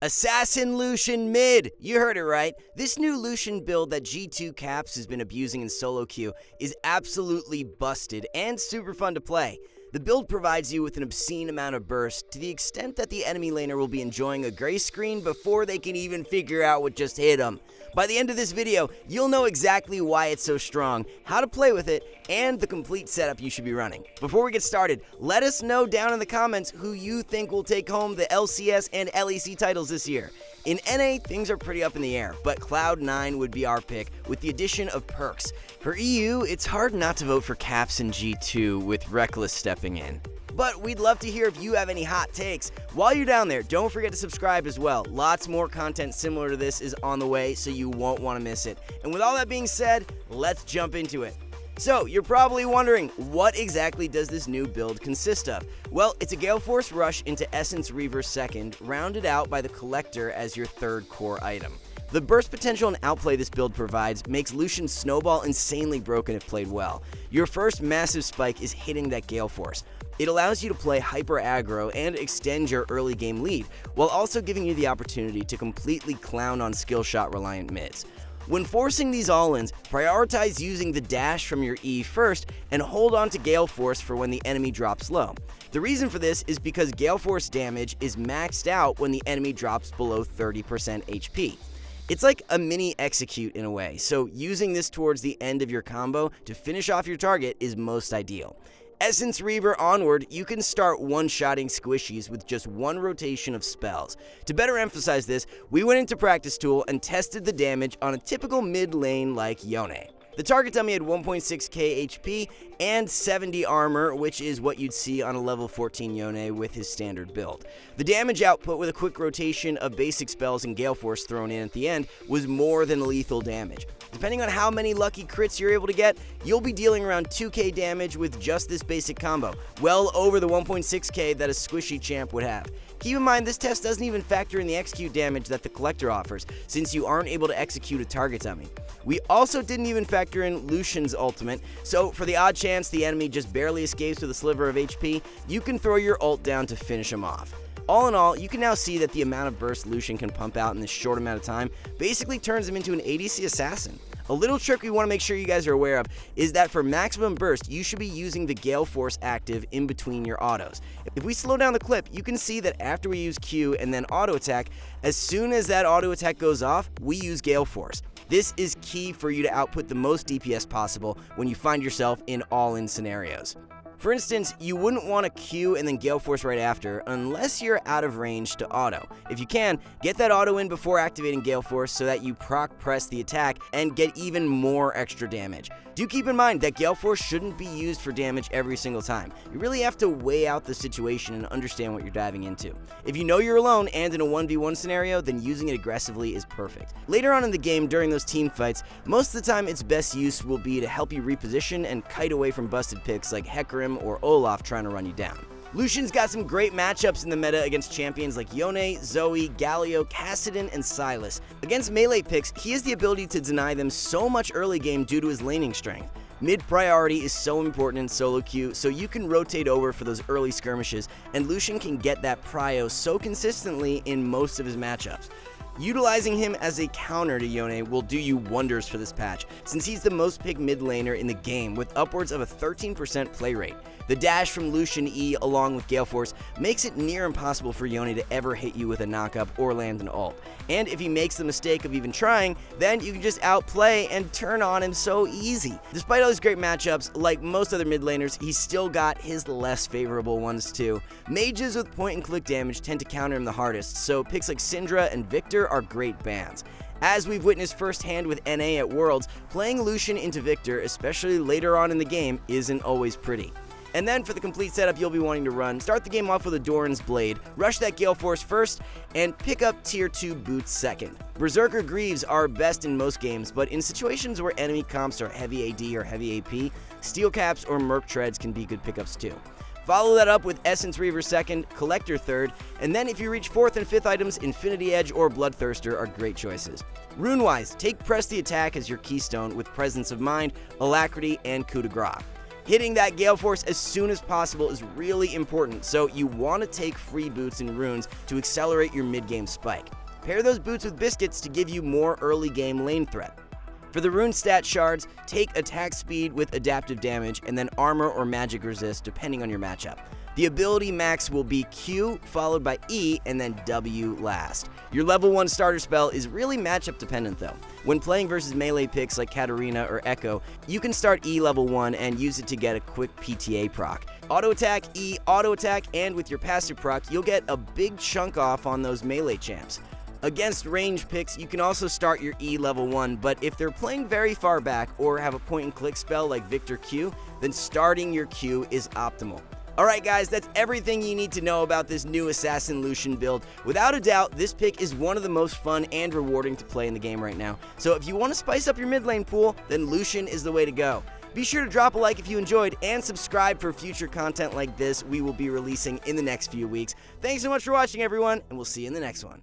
Assassin Lucian mid! You heard it right. This new Lucian build that G2 Caps has been abusing in solo queue is absolutely busted and super fun to play. The build provides you with an obscene amount of burst to the extent that the enemy laner will be enjoying a gray screen before they can even figure out what just hit them. By the end of this video, you'll know exactly why it's so strong, how to play with it, and the complete setup you should be running. Before we get started, let us know down in the comments who you think will take home the LCS and LEC titles this year. In NA, things are pretty up in the air, but Cloud9 would be our pick with the addition of perks. For EU, it's hard not to vote for Caps and G2 with Reckless stepping in. But we'd love to hear if you have any hot takes. While you're down there, don't forget to subscribe as well. Lots more content similar to this is on the way, so you won't want to miss it. And with all that being said, let's jump into it. So, you're probably wondering, what exactly does this new build consist of? Well, it's a Gale Force Rush into Essence Reaver 2nd, rounded out by the Collector as your third core item. The burst potential and outplay this build provides makes Lucian's Snowball insanely broken if played well. Your first massive spike is hitting that Gale Force. It allows you to play hyper aggro and extend your early game lead, while also giving you the opportunity to completely clown on skill shot reliant mids. When forcing these all-ins, prioritize using the dash from your E first and hold on to Gale Force for when the enemy drops low. The reason for this is because Gale Force damage is maxed out when the enemy drops below 30% HP. It's like a mini execute in a way, so using this towards the end of your combo to finish off your target is most ideal. Essence Reaver onward, you can start one-shotting squishies with just one rotation of spells. To better emphasize this, we went into Practice Tool and tested the damage on a typical mid lane like Yone. The target dummy had 1.6k HP and 70 armor, which is what you'd see on a level 14 Yone with his standard build. The damage output with a quick rotation of basic spells and Gale Force thrown in at the end was more than lethal damage. Depending on how many lucky crits you're able to get, you'll be dealing around 2k damage with just this basic combo, well over the 1.6k that a squishy champ would have. Keep in mind, this test doesn't even factor in the execute damage that the Collector offers, since you aren't able to execute a target dummy. We also didn't even factor in Lucian's ultimate, so for the odd chance the enemy just barely escapes with a sliver of HP, you can throw your ult down to finish him off. All in all, you can now see that the amount of burst Lucian can pump out in this short amount of time basically turns him into an ADC assassin. A little trick we want to make sure you guys are aware of is that for maximum burst, you should be using the Gale Force active in between your autos. If we slow down the clip, you can see that after we use Q and then auto attack, as soon as that auto attack goes off, we use Gale Force. This is key for you to output the most DPS possible when you find yourself in all-in scenarios. For instance, you wouldn't want to Q and then Gale Force right after unless you're out of range to auto. If you can, get that auto in before activating Gale Force so that you proc press the attack and get even more extra damage. Do keep in mind that Gale Force shouldn't be used for damage every single time. You really have to weigh out the situation and understand what you're diving into. If you know you're alone and in a 1v1 scenario, then using it aggressively is perfect. Later on in the game during those team fights, most of the time its best use will be to help you reposition and kite away from busted picks like Hecarim or Olaf trying to run you down. Lucian's got some great matchups in the meta against champions like Yone, Zoe, Galio, Kassadin, and Sylas. Against melee picks, he has the ability to deny them so much early game due to his laning strength. Mid priority is so important in solo queue, so you can rotate over for those early skirmishes, and Lucian can get that prio so consistently in most of his matchups. Utilizing him as a counter to Yone will do you wonders for this patch, since he's the most picked mid laner in the game with upwards of a 13% play rate. The dash from Lucian E along with Gale Force makes it near impossible for Yone to ever hit you with a knockup or land an ult. And if he makes the mistake of even trying, then you can just outplay and turn on him so easy. Despite all these great matchups, like most other mid laners, he's still got his less favorable ones too. Mages with point and click damage tend to counter him the hardest, so picks like Syndra and Victor are great bans. As we've witnessed firsthand with NA at Worlds, playing Lucian into Victor, especially later on in the game, isn't always pretty. And then for the complete setup you'll be wanting to run, start the game off with a Doran's Blade, rush that Gale Force first, and pick up tier 2 boots second. Berserker Greaves are best in most games, but in situations where enemy comps are heavy AD or heavy AP, Steel Caps or Merc Treads can be good pickups too. Follow that up with Essence Reaver 2nd, Collector 3rd, and then if you reach 4th and 5th items, Infinity Edge or Bloodthirster are great choices. Rune-wise, take Press the Attack as your keystone with Presence of Mind, Alacrity, and Coup de Grace. Hitting that Gale Force as soon as possible is really important, so you want to take free boots and runes to accelerate your mid-game spike. Pair those boots with biscuits to give you more early game lane threat. For the rune stat shards, take attack speed with adaptive damage and then armor or magic resist depending on your matchup. The ability max will be Q followed by E and then W last. Your level 1 starter spell is really matchup dependent though. When playing versus melee picks like Katarina or Echo, you can start E level 1 and use it to get a quick PTA proc. Auto attack, E, auto attack, and with your passive proc, you'll get a big chunk off on those melee champs. Against range picks, you can also start your E level 1, but if they're playing very far back or have a point and click spell like Victor Q, then starting your Q is optimal. Alright guys, that's everything you need to know about this new Assassin Lucian build. Without a doubt, this pick is one of the most fun and rewarding to play in the game right now. So if you want to spice up your mid lane pool, then Lucian is the way to go. Be sure to drop a like if you enjoyed and subscribe for future content like this we will be releasing in the next few weeks. Thanks so much for watching everyone, and we'll see you in the next one.